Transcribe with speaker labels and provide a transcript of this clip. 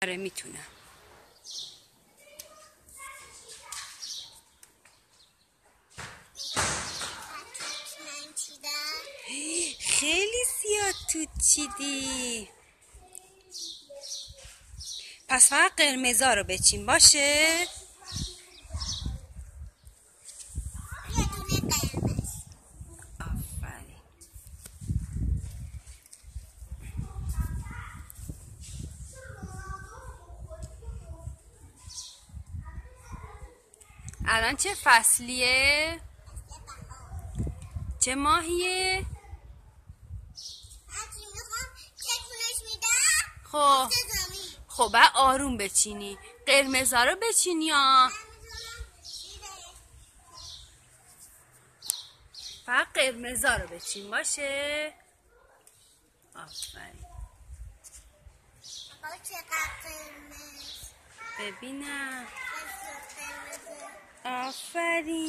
Speaker 1: آره میتونم. خیلی زیاد توت چیدی. پس فقط قرمزا رو بچین باشه. آفرین. الان چه فصلیه؟ چه ماهیه؟ خب بعد آروم بچینی. قرمزا رو بچینی ها. فقط قرمزا رو بچین باشه. آفرین. ببینم. آفرین.